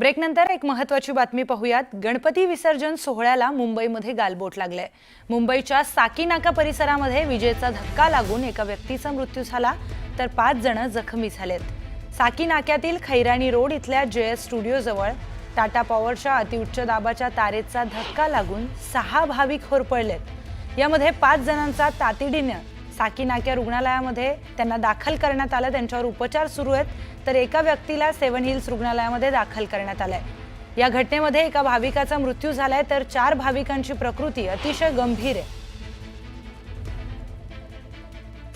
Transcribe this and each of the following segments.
ब्रेकनंतर एक महत्त्वाची बातमी पाहूयात। गणपती विसर्जन सोहळ्याला मुंबईमध्ये गालबोट लागले। मुंबईच्या साकीनाका परिसरामध्ये विजेचा धक्का लागून एका व्यक्तीचा मृत्यू झाला तर 5 जण जखमी झालेत। साकीनाक्यातील खैरानी रोड इथल्या जेएस स्टुडिओ जवळ टाटा पॉवरच्या अतिउच्च दाबाच्या तारेचा धक्का लागून 6 भाविक होरपळलेत। यामध्ये 5 जणांचा तातडीने साकीनाका रुग्णालयामध्ये त्यांना दाखल करण्यात आलं। त्यांच्यावर उपचार सुरू आहेत, तर एका व्यक्तीला सेवन हिल्स रुग्णालयामध्ये दाखल करण्यात आलंय। या घटनेमध्ये एका भाविकाचा मृत्यू झालाय तर 4 भाविकांची प्रकृती अतिशय गंभीर आहे।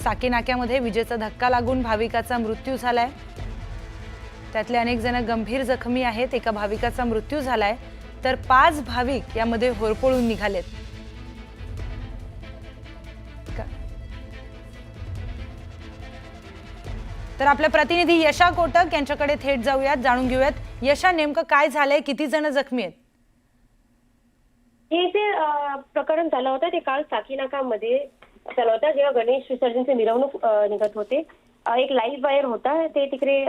साकीनाक्यामध्ये विजेचा धक्का लागून भाविकाचा मृत्यू झालाय, त्यातले अनेक जण गंभीर जखमी आहेत। एका भाविकाचा मृत्यू झालाय तर 5 भाविक यामध्ये होरपळून निघालेत। तर आपले प्रतिनिधी यशा कोटक यांच्याकडे थेट जाऊयात, जाणून घेऊयात। यशा, नेमकं काय झालंय, किती जण जखमी आहेत? हे जे प्रकरण झालं होतं ते काल साकीनाकामध्ये झालं होतं, जेव्हा गणेश विसर्जनची मिरवणूक निघत होते। एक लाईव्ह वायर होता, ते तिकडे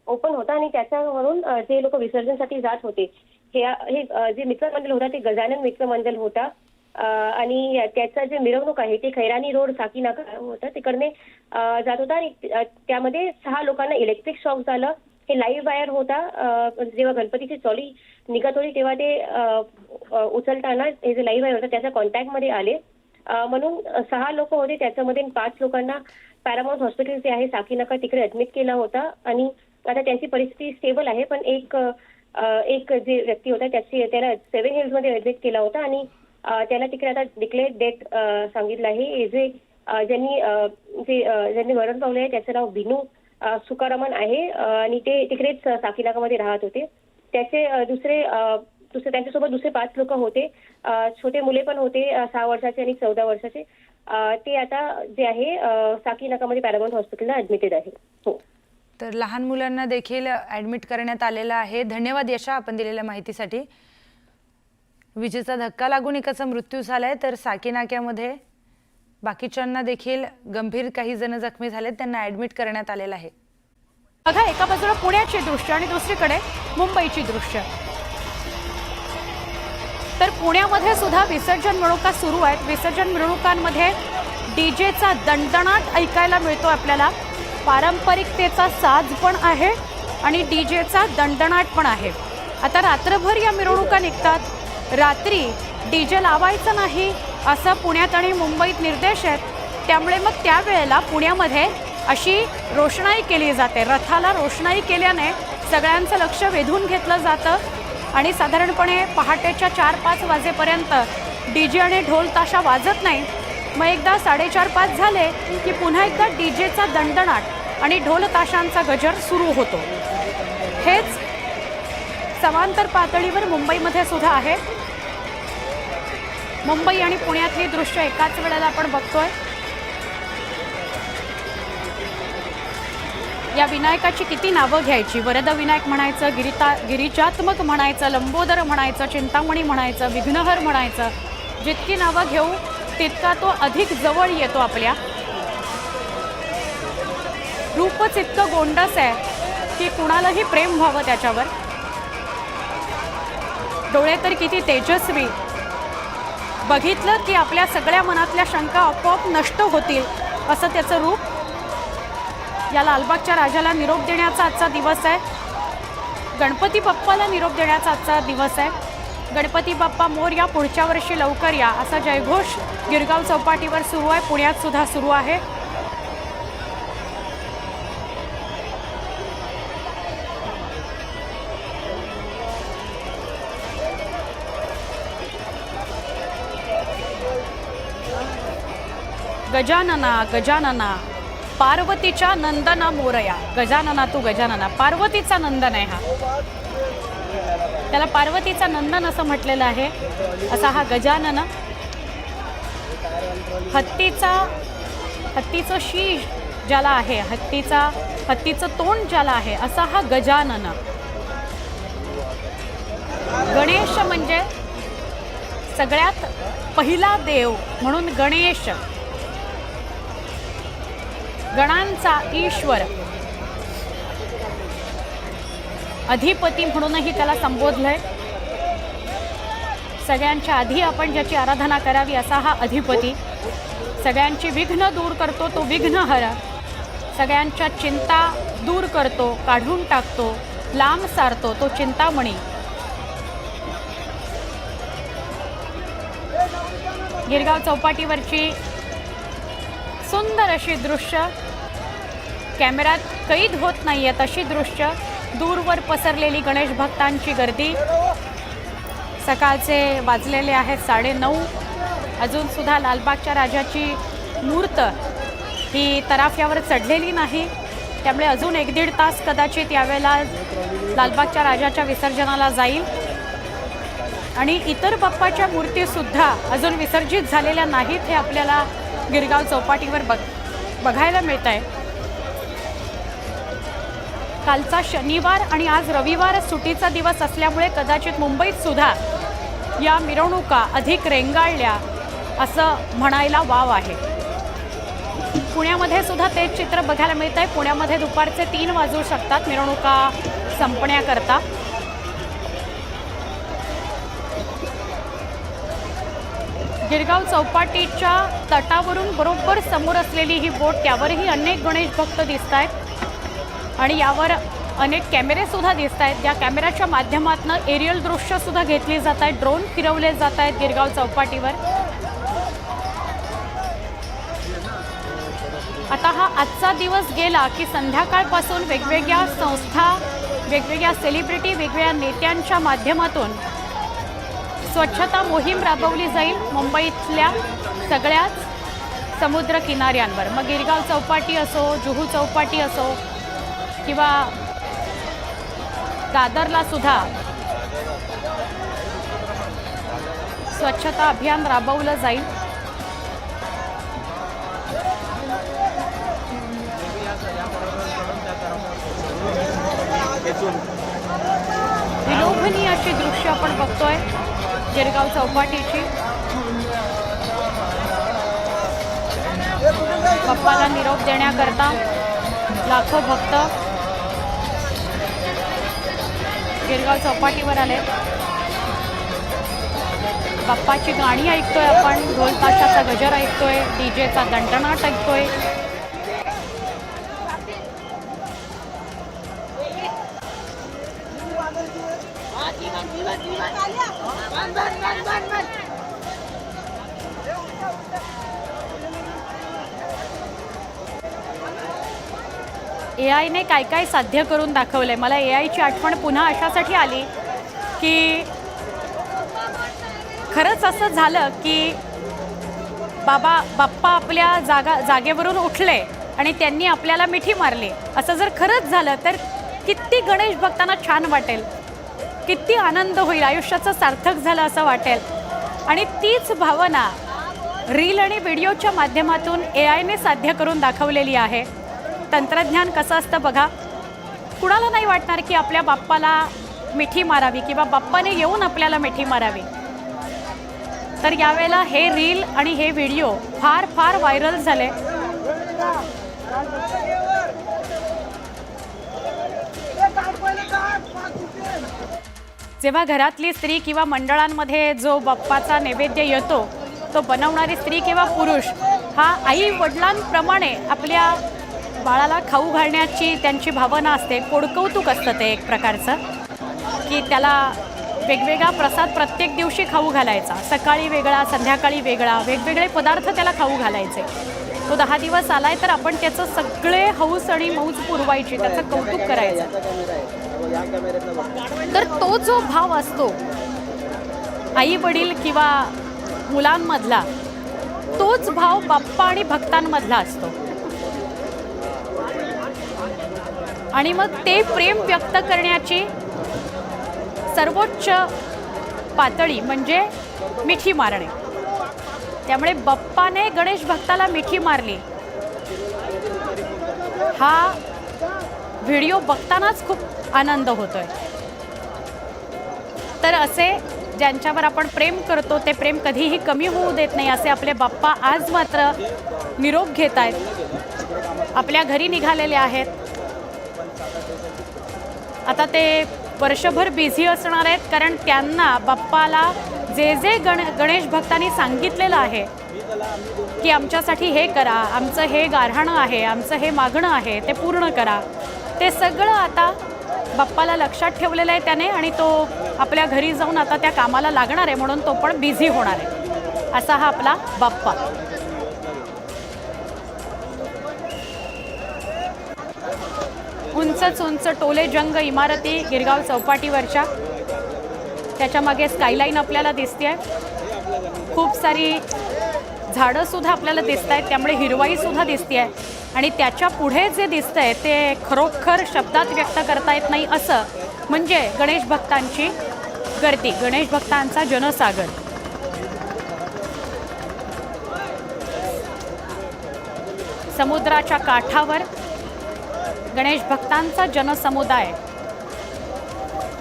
ओपन होता आणि त्याच्यावरून जे लोक विसर्जनसाठी जात होते, हे जे मित्रमंडळ होता ते गजानन मित्रमंडळ होता आणि त्याचा जे मिरवणूक आहे ते खैरानी रोड साकीनाका होता तिकडने जात होता आणि त्यामध्ये 6 लोकांना इलेक्ट्रिक शॉक झालं। हे लाईव्ह वायर होता, जेव्हा गणपतीची चोली निघत होती तेव्हा ते उचलताना हे जे लाईव्ह वायर होता त्याच्या कॉन्टॅक्टमध्ये आले, म्हणून 6 लोक होते। त्याच्यामध्ये 5 लोकांना पॅरामाउंट हॉस्पिटल जे आहे साकीनाका तिकडे ऍडमिट केला होता आणि आता त्यांची परिस्थिती स्टेबल आहे। पण एक जे व्यक्ती होता त्याला सेवन हिल्स मध्ये ऍडमिट केला होता आणि त्याला तिकडे आता डिक्लेअर्ड डेथ सांगितलं आहे। जे ज्यांनी मरण पावले आहे त्याचं नाव बिनू सुकारामन आहे आणि ते तिकडेच साकीनाकामध्ये राहत होते। त्यांच्यासोबत दुसरे 5 लोक होते, छोटे मुले पण होते, 6 वर्षाचे आणि 14 वर्षाचे। ते आता जे आहे साकीनाकामध्ये पॅरामाउंट हॉस्पिटलला ऍडमिटेड आहे। हो, तर लहान मुलांना देखील ऍडमिट करण्यात आलेलं आहे। धन्यवाद यशा, आपण दिलेल्या माहितीसाठी। विजेचा धक्का लागून एकाचा मृत्यू झालाय तर साकीनाक्यामध्ये बाकीच्यांना देखील गंभीर काही जण जखमी झालेत, त्यांना ऍडमिट करण्यात आलेलं आहे। बघा, एका बाजूला पुण्याची दृश्य आणि दुसरीकडे मुंबईची दृश्य। तर पुण्यामध्ये सुद्धा विसर्जन मिरवणुका सुरू आहेत। विसर्जन मिरवणुकांमध्ये डीजेचा दणदणाट ऐकायला मिळतो आपल्याला। पारंपरिकतेचा साज पण आहे आणि डीजेचा दणदणाट पण आहे। आता रात्रभर या मिरवणुका निघतात, रात्री डीजे लावायचा नाही असं पुण्यात आणि मुंबईत निर्देश आहेत। त्यामुळे मग त्यावेळेला पुण्यामध्ये अशी रोषणाई केली जाते। रथाला रोषणाई केल्याने सगळ्यांचं लक्ष वेधून घेतलं जातं आणि साधारणपणे पहाटेच्या 4-5 वाजेपर्यंत डीजे आणि ढोल ताशा वाजत नाही। मग एकदा 4:30-5 झाले की पुन्हा एकदा डीजेचा दणदणाट आणि ढोल ताशांचा गजर सुरू होतो। हेच समांतर पातळीवर मुंबईमध्ये सुद्धा आहे। मुंबई आणि पुण्यातली दृश्य एकाच वेळेला आपण बघतोय। या विनायकाची किती नावं घ्यायची? वरद विनायक म्हणायचं, गिरिजात्मक म्हणायचं, लंबोदर म्हणायचं, चिंतामणी म्हणायचं, विघ्नहर म्हणायचं। जितकी नावं घेऊ तितका तो अधिक जवळ येतो आपल्या। रूपच इतकं गोंडस आहे की कुणालाही प्रेम व्हावं त्याच्यावर। डोळे तर किती तेजस्वी, बघितलं की आपल्या सगळ्या मनातल्या शंका आपोआप नष्ट होतील असं त्याचं रूप। या लालबागच्या राजाला निरोप देण्याचा आजचा दिवस आहे। गणपती बाप्पाला निरोप देण्याचा आजचा दिवस आहे। गणपती बाप्पा मोरया, पुढच्या वर्षी लवकर या असा जयघोष गिरगाव चौपाटीवर सुरू आहे, पुण्यात सुद्धा सुरू आहे। गजानना गजानना पार्वतीच्या नंदना मोरया। गजानना तू गजानना, पार्वतीचा नंदन आहे हा। त्याला पार्वतीचा नंदन असं म्हटलेलं आहे। असा हा गजानन, हत्तीचं शीश ज्याला आहे, हत्तीचं तोंड ज्याला आहे, असा हा गजानन। गणेश म्हणजे सगळ्यात पहिला देव म्हणून गणेश, गणांचा ईश्वर। अधिपती म्हणूनही त्याला संबोधलंय. सगळ्यांच्या आधी आपण ज्याची आराधना करावी असा हा अधिपती. सगळ्यांची विघ्न दूर करतो तो विघ्नहर. सगळ्यांच्या चिंता दूर करतो, काढून टाकतो, लांब सारतो तो चिंतामणी. गिरगाव चौपाटीवरची सुंदर अशी दृश्य, कॅमेऱ्यात कैद होत नाही आहेत अशी दृश्य. दूरवर पसरलेली गणेश भक्तांची गर्दी. सकाळचे वाजलेले आहेत 9:30. अजूनसुद्धा लालबागच्या राजाची मूर्त ही तराफ्यावर चढलेली नाही. त्यामुळे अजून 1-1.5 तास कदाचित यावेळेला लालबागच्या राजाच्या विसर्जनाला जाईल. आणि इतर बाप्पाच्या मूर्तीसुद्धा अजून विसर्जित झालेल्या नाहीत हे आपल्याला गिरगाव चौपाटीवर बघायला मिळत आहे. कालचा शनिवार आणि आज रविवार सुट्टीचा दिवस असल्यामुळे कदाचित मुंबईत सुद्धा या मिरवणुका अधिक रेंगाळल्या असं म्हणायला वाव आहे. पुण्यामध्ये सुद्धा तेच चित्र बघायला मिळत आहे. पुण्यामध्ये दुपारचे 3 वाजू शकतात मिरवणुका संपण्याकरता. गिरगाव चौपाटीच्या तटावरून बरोबर समोर असलेली ही बोट, त्यावरही अनेक गणेश भक्त दिसत आहेत आणि यावर अनेक कॅमेरे सुद्धा दिसत आहेत. या कॅमेऱ्याच्या माध्यमातून एरियल दृश्य सुद्धा घेतली जात आहेत. ड्रोन फिरवले जात आहेत गिरगाव चौपाटीवर. आता हा आजचा दिवस गेला की संध्याकाळपासून वेगवेगळ्या संस्था, वेगवेगळ्या सेलिब्रिटी, वेगवेगळ्या नेत्यांच्या माध्यमातून स्वच्छता मोहीम राबवली जाईल मुंबईतल्या सगळ्याच समुद्र किनाऱ्यांवर. मग गिरगाव चौपाटी असो, जुहू चौपाटी असो किंवा दादरला सुद्धा स्वच्छता अभियान राबवलं जाईल. विलोभनीय अशी दृश्य आपण बघतोय गिरगाव चौपाटीची. बाप्पाला निरोप देण्याकरता लाखो भक्त गिरगाव चौपाटीवर आले. बाप्पाची गाणी ऐकतोय आपण, ढोल ताशाचा गजर ऐकतोय, डीजेचा दणदणाट ऐकतोय. AI ने काय काय साध्य करून दाखवलंय. मला AIची आठवण पुन्हा अशासाठी आली की खरंच असं झालं की बाप्पा आपल्या जागेवरून उठले आणि त्यांनी आपल्याला मिठी मारली. असं जर खरंच झालं तर किती गणेश भक्तांना छान वाटेल, किती आनंद होईल, आयुष्याचं सार्थक झालं असं वाटेल. आणि तीच भावना रील आणि व्हिडिओच्या माध्यमातून AIने साध्य करून दाखवलेली आहे. तंत्रज्ञान कसं असतं बघा. कुणाला नाही वाटणार की आपल्या बाप्पाला मिठी मारावी किंवा बाप्पाने येऊन आपल्याला मिठी मारावी. तर यावेळेला हे रील आणि हे व्हिडिओ फार फार व्हायरल झाले. जेव्हा घरातली स्त्री किंवा मंडळांमध्ये जो बाप्पाचा नैवेद्य येतो तो बनवणारी स्त्री किंवा पुरुष हा आई वडिलांप्रमाणे आपल्या बाळाला खाऊ घालण्याची त्यांची भावना असते. कोडकौतुक असतं ते एक प्रकारचं की त्याला वेगवेगळा प्रसाद प्रत्येक दिवशी खाऊ घालायचा. सकाळी वेगळा, संध्याकाळी वेगळा, वेगवेगळे पदार्थ त्याला खाऊ घालायचे. तो 10 दिवस आलाय तर आपण त्याचं सगळे हौस आणि मौज पुरवायची, त्याचं कौतुक करायचं. तर तो जो भाव असतो आई वडील किंवा मुलांमधला, तोच भाव बाप्पा आणि भक्तांमधला असतो. आणि मग ते प्रेम व्यक्त करण्याची सर्वोच्च पातळी म्हणजे मिठी मारणे. त्यामुळे बाप्पाने गणेश भक्ताला मिठी मारली हा व्हिडिओ बघतानाच खूप आनंद होतोय. तर असे ज्यांच्यावर आपण प्रेम करतो ते प्रेम कधीही कमी होऊ देत नाही असे आपले बाप्पा आज मात्र निरोप घेत आहेत, आपल्या घरी निघालेले आहेत. आता ते वर्षभर बिझी असणार आहेत, कारण त्यांना बाप्पाला जे जे गणेश भक्तांनी सांगितलेलं आहे की आमच्यासाठी हे करा, आमचं हे गाऱ्हाणं आहे, आमचं हे मागणं आहे, ते पूर्ण करा, ते सगळं आता बाप्पाला लक्षात ठेवलेलं आहे त्याने आणि तो आपल्या घरी जाऊन आता त्या कामाला लागणार आहे, म्हणून तो पण बिझी होणार आहे. असा हा आपला बाप्पा. उंचच उंच टोले जंग इमारती गिरगाव चौपाटीवरच्या, त्याच्या मागे स्कायलाईन आपल्याला दिसते. खूप सारी झाडं सुद्धा आपल्याला दिसत आहेत, त्यामुळे हिरवाई सुद्धा दिसते आहे. आणि त्याच्या पुढे जे दिसत आहे ते खरोखर शब्दात व्यक्त करता येत नाही असं म्हणजे गणेश भक्तांची गर्दी, गणेश भक्तांचा जनसागर. समुद्राच्या काठावर गणेश भक्तांचा जनसमुदाय,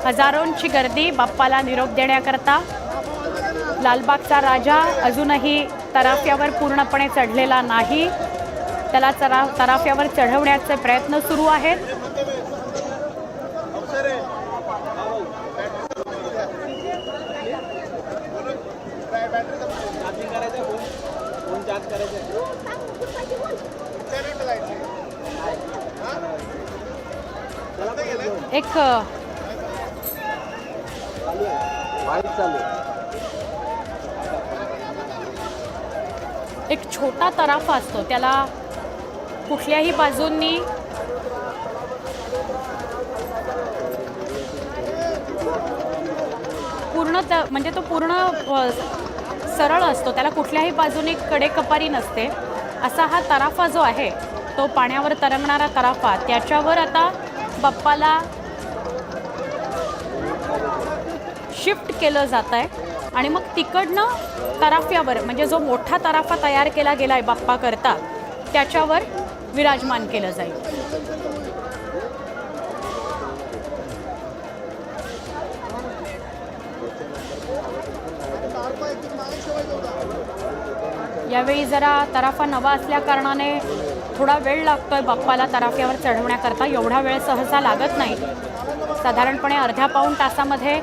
हजारोंची गर्दी बाप्पाला निरोप देण्याकरता. लालबागचा राजा अजूनही तराफ्यावर पूर्णपणे चढलेला नाही, त्याला तराफ्यावर चढवण्याचे प्रयत्न सुरू आहेत. एक छोटा तराफा असतो, त्याला कुठल्याही बाजूंनी म्हणजे तो पूर्ण सरळ असतो, त्याला कुठल्याही बाजूने कडेकपारी नसते. असा हा तराफा जो आहे तो पाण्यावर तरंगणारा तराफा, त्याच्यावर आता बाप्पाला शिफ्ट केलं जात आहे आणि मग तिकडनं तराफ्यावर म्हणजे जो मोठा तराफा तयार केला गेला आहे बाप्पा करता त्याच्यावर विराजमान केलं जाईल. यावेळी जरा तराफा नवा असल्या कारणाने थोडा वेळ लागतोय बाप्पाला तराफ्यावर चढवण्याकरता. एवढा वेळ सहसा लागत नाही, साधारणपणे अर्ध्या पाऊण तासामध्ये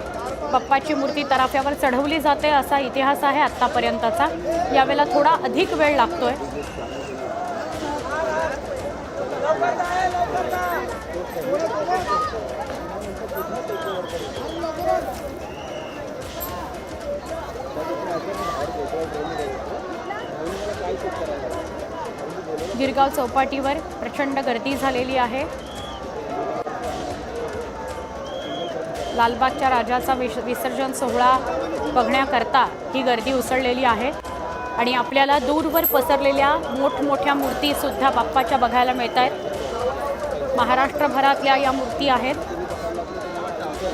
बाप्पाची मूर्ती तराफ्यावर चढवली जाते असा इतिहास आहे आत्तापर्यंतचा. यावेळेला थोडा अधिक वेळ लागतोय. गिरगाव चौपाटीवर प्रचंड गर्दी झालेली आहे. लालबागच्या राजाचा विसर्जन सोहळा बघण्याकरता ही गर्दी उसळलेली आहे आणि आपल्याला दूरवर पसरलेल्या मोठमोठ्या मूर्तीसुद्धा बाप्पाच्या बघायला मिळत आहेत. महाराष्ट्रभरातल्या या मूर्ती आहेत,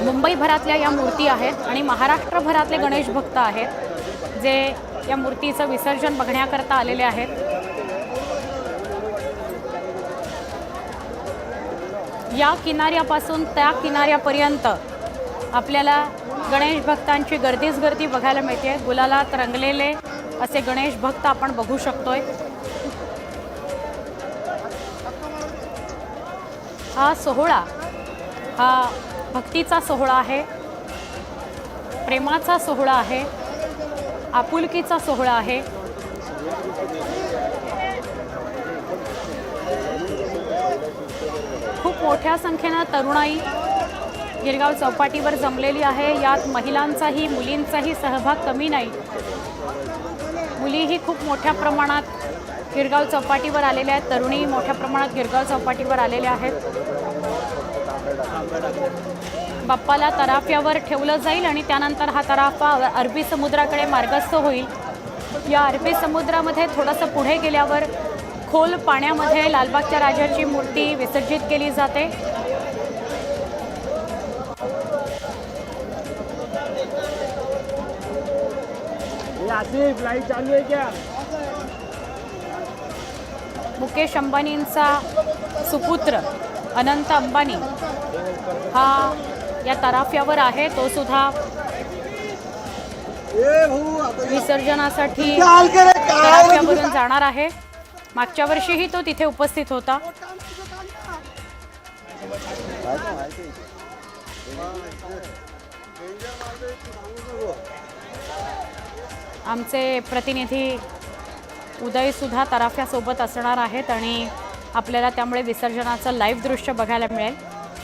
मुंबईभरातल्या या मूर्ती आहेत आणि महाराष्ट्रभरातले गणेश भक्त आहेत जे या मूर्तीचं विसर्जन बघण्याकरता आलेले आहेत. या किनाऱ्यापासून त्या किनाऱ्यापर्यंत आपल्याला गणेश भक्तांची गर्दीच गर्दी बघायला मिळते. गुलालात रंगलेले असे गणेश भक्त आपण बघू शकतोय. हा सोहळा हा भक्तीचा सोहळा आहे, प्रेमाचा सोहळा आहे, आपुलकीचा सोहळा आहे. खूप मोठ्या संख्येनं तरुणाई गिरगाव चौपाटीवर जमलेली आहे. यात महिलांचाही मुलींचाही सहभाग कमी नाही. मुलीही खूप मोठ्या प्रमाणात गिरगाव चौपाटीवर आलेल्या आहेत, तरुणी मोठ्या प्रमाणात गिरगाव चौपाटीवर आलेल्या आहेत. बाप्पाला तराफ्यावर ठेवलं जाईल आणि त्यानंतर हा तराफा अरबी समुद्राकडे मार्गस्थ होईल. या अरबी समुद्रामध्ये थोडंसं पुढे गेल्यावर खोल पाण्यामध्ये लालबागच्या राजाची मूर्ती विसर्जित केली जाते. फ्लाइट चालू आहे क्या? मुकेश अंबानींचा सुपुत्र अनंत अंबानी हा या तराफ्यावर आहे. तो सुद्धा विसर्जनासाठी तराफ्यावरून जाणार आहे. मागच्या वर्षीही तो तिथे उपस्थित होता. आमचे प्रतिनिधी उदय सुद्धा तराफ्यासोबत असणार आहेत आणि आपल्याला त्यामुळे विसर्जनाचं लाईव्ह दृश्य बघायला मिळेल.